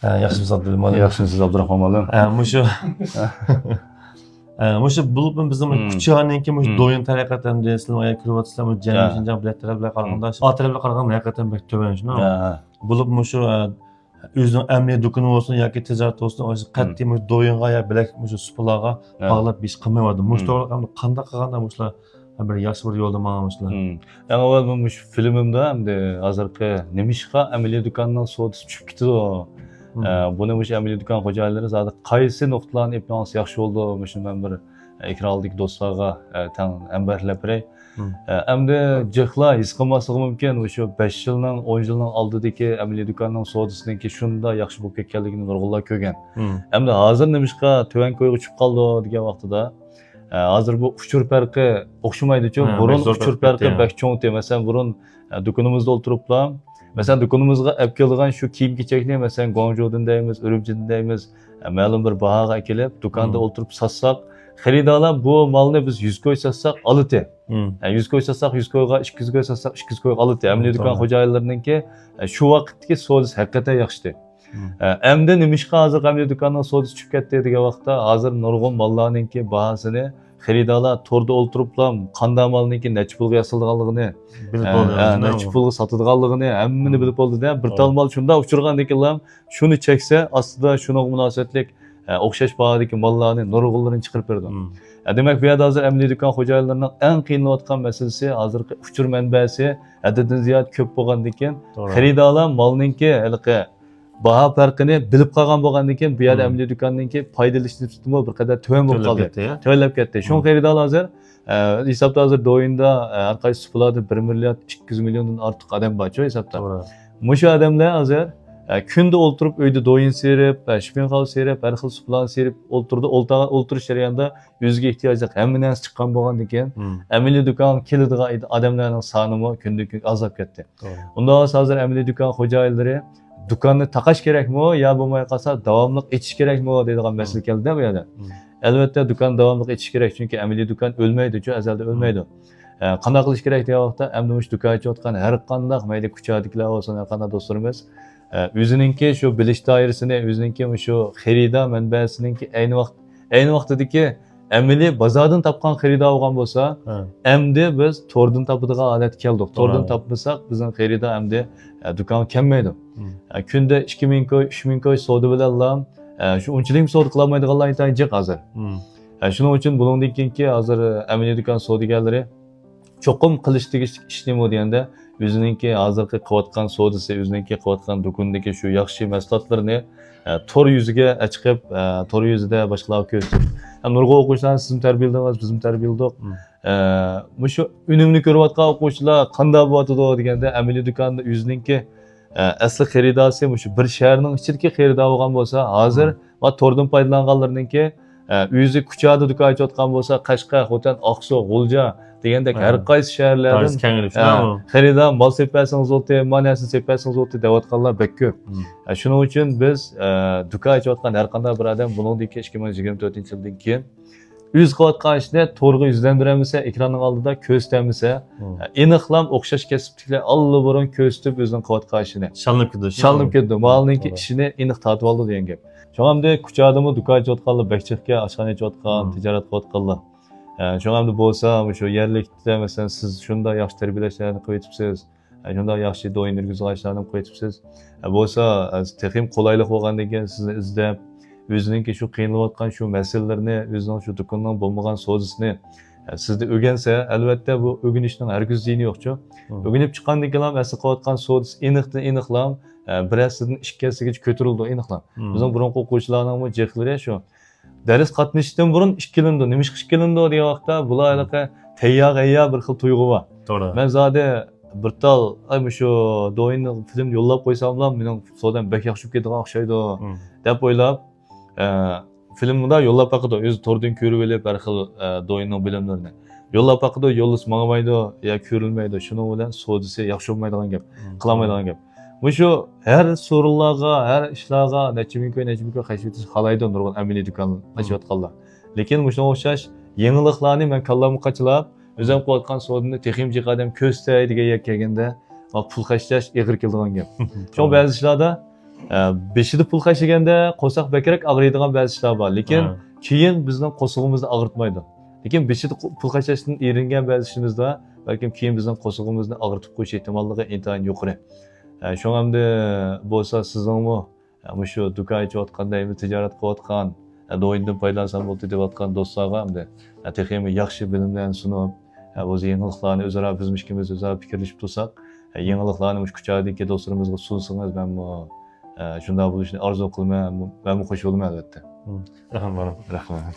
Yaxshimisiz Abdulmalik? Yaxshimisiz Abdurahmon malam. Mushu bulubun bizim kuchağınınki mush doyun tariqatan deysizlar, kiryapsizlar, mush Janubiy Shinjang bilan taraflar qaraganda, o taraflar qaraganda haqiqatan bek to'ban shuni. Bulub mushu o'zining amniy do'koni bo'lsin yoki tijorat bo'lsin, o'sha qat'iy mush doyunga yo bilak mush supalarga bog'lab ish qilmayapti. Mush to'g'ri qanday qilganda mushlar bir yaxshi bir yo'lda ma'noshlar. Eng avval men mush filmimda hamda hozirgi nimishqa amniy do'konning sodisi tushib ketdi. Buni mush amniy do'kon xo'jalari zodi qaysi nuqtalarni eplansa yaxshi bo'ldi, mushuni men bir ekran oldidagi do'stlarga tan ambarlab beray. Hamda jiqlar his qilmasligi mumkin, o'sha 5 yilning, 10 yilning oldidagi amniy do'konning sodisiniki shunda yaxshi bo'lib ketganligini nurg'unlar ko'rgan. Hamda hozir nimishqa tuvan ko'yga tushib qoldi degan vaqtida hozir bu uchur farqi o'xshamaydi-ku. Burun uchur farqi bak cho'ngti. Masalan, burun do'konimizda o'tiriblar. Masalan, do'konimizga olib kelgan shu kiyim-kechakni, masalan, Guangzhoudan deymiz, Urumchidan deymiz, ma'lum bir bahoga kelib, do'konda o'tirib satsak, xaridorlar bu molni biz 100 ko'y satsak, oladi. 100 ko'y satsak, 100 ko'yga, 200 ko'y satsak, 200 ko'yga oladi. Amniy do'kon xo'jayinlarininki shu vaqtdagi sodasi haqiqatan yaxshi. Endi nimishqa hozir amniy do'konning sodasi tushib ketdi degan vaqtda, hozir nurg'un mollarninki bahosini xaridorlar to'rda o'ltiriblar, qanday molniki necha pulga yasalganligini, necha pulga sotadiganligini hammani bilib bo'ldi-da. Bir tal mol shunda uchirgandikilar shuni cheksa, ostida shunga munosabatlik o'xshash bahodagi mollarni nurg'unlarini chiqarib berdi. Demak, bu yerda hozir amniy do'kon xo'jayinlarining eng qiynayotgan masalasi hozirgi uchur manbasi haddidan ziyod ko'p bo'lgandan keyin xaridorlar molninki haliqi baho farqini bilib qolgan bo'lgandan keyin bu yerda amniy do'konninki foydali nisbati bir qadar tuvan bo'lib qoldi. Tuvanlab ketdi. Shunga xaridorlar hozir hisobda hozir do'yinda har qaysi supalarda 1 milliard 200 milliondan ortiq odam bor-ku hisobda. Mushu odamlar hozir kunda o'ltirib uyda do'yin serib, shpinxal serib, har xil supalarni serib o'ltirdi. O'ltirish jarayonida o'ziga ehtiyojli hamma narsa chiqqan bo'lgandan keyin amniy do'kon keladigan odamlarning sonimi kun azab ketdi. Unda hozir amniy do'kon xo'jayinlari do'konni taqash kerakmi yo bo'lmay qolsa davomli ichish kerakmi deydigan masala keldi bu yerda. Albatta do'kon davomli ichish kerak, chunki amniy do'kon o'lmaydi-ku, azalda o'lmaydi. Qanday qilish kerak degan vaqtda amni mush do'kon ochayotgan har qanday mayli kuchadiklar bo'lsin, har qanday do'stlarimiz o'zininki shu bilish doirasini, o'zininki shu xaridor manbasininki ayni vaqtdagi amaliy bozordan topgan xaridor bo'lgan bo'lsa, endi biz to'rdan topadigan holat keldik. To'rdan topmasak, bizning xaridor endi do'kon kelmaydi. Kunda 2000 ko'y, 3000 ko'y savdo bilanlar shu unchalik savdo qila olmaydiganlar aytaylik hozir. Shuning uchun buningdan keyingi hozir amniy do'kon savdogarlari cho'qim qilish tegishli ish nima deganda o'zininki hozirgi qilayotgan savdosi, o'zininki qilayotgan do'kondagi shu yaxshi mahsulotlarni to'r yuziga chiqib, to'r yuzida boshqalarga ko'rsatib. Nurg'un o'quvchilar sizni tarbiyaladingiz, bizni tarbiyaladik. Shu unumni ko'rayotgan o'quvchilar qanday bo'lyapti deganda amniy do'konda o'zininki asli xaridorsi shu bir shaharning ichidagi xaridor bo'lgan bo'lsa, hozir va to'rdan foydalanganlarninki o'zi kuchada do'kon ochayotgan bo'lsa, Qashqar, Xotan, Oqsu, G'ulja degandek har qaysi shaharlardan xaridor mol sepasingiz o'ti, monasini sepasingiz o'ti deyotganlar bek ko'p. Shuning uchun biz do'kon ochayotgan har qanday bir odam buningdagi 2024-yildan keyin o'z qilayotgan ishni to'g'ri yuzlantiramasa, ekranning oldida ko'rsatamasa, aniqlam o'xshash kasbliklar allburun ko'rsatib o'zining qilayotgan ishini shalinib ketdi. Molninki ishini aniq tatib oldi degan gap. Shuningdek, kuchadimi do'kon ochayotganlar, bakchiqga oshxona ochayotgan, tijorat qilayotganlar. Shuningdek bo'lsa, shu yerlikda masalan siz shunday yaxshi tarbiyalashlarni qo'yibsiz, shunday yaxshi do'yin yurgizishlarni qo'yibsiz. Bo'lsa, texnik qulaylik bo'lgandan keyin sizni izlab o'zininki shu qiynalayotgan shu masalalarni, o'zining shu do'kondan bo'lmagan sodasini sizda o'rgansa, albatta bu o'rganishning hargiz ziyni yo'q-ku. O'rganib chiqqandan keyin asl qilayotgan sodasi aniqlam bir asrdan 2 asrgacha ko'tarildi aniqlam. Bizning burungi o'quvchilarning jihlari shu. Dars qatnashishdan burun 2 yilda, nima ish qilindi degan vaqtda bular anaqa tayyor bir xil tuyg'u bor. Men zodi bir tal shu do'yinni film yo'llab qo'ysamlar, mening sodam bek yaxshi ketadigan o'xshaydi deb o'ylab filmda yo'llab baqidi, o'zi to'rdan ko'rib olib har xil do'yinning bilimlarini. Yo'llab baqidi, yo'llis mangmaydi, yo ko'rilmaydi. Shuning bilan sodasi yaxshi bo'lmaydigan gap, qilmaydigan gap. Shu har so'rinlarga, har ishlarga necha ming ko'y xashvetish xohlaydi nurg'un amniy do'kon ochayotganlar. Lekin shunga o'xshash yangiliklarni men kallamga qachilab, o'zim qilayotgan sodani texnik jihatdan ko'rsatay degan kelganda, pul xashlash ig'ir keladigan gap. Shu ba'zi ishlarda Beshida pul qashiganda qo'saq bakrak og'riydigan ba'zi ishlar bor, lekin keyin bizning qo'sig'imizni og'ritmaydi. Lekin beshida pul qashashdan eringan ba'zi ishimizda balkim keyin bizning qo'sig'imizni og'ritib qo'yish ehtimolligi intayin yuqori. Shu hamda bo'lsa sizingmi shu do'kon ochayotganda, tijorat qilayotgan, do'yindan foydalansam bo'ldi deyotgan do'stlarga hamda texnik yaxshi bilimlarni sunib, o'zi yangiliklarni o'zaro biz ikkimiz o'zaro fikrlashib tursak, yangiliklarni kuchadagi do'stlarimizga sunsangiz men shunday bo'lishini orzu qilaman, men xush bo'laman albatta. Rahmat. Rahmat.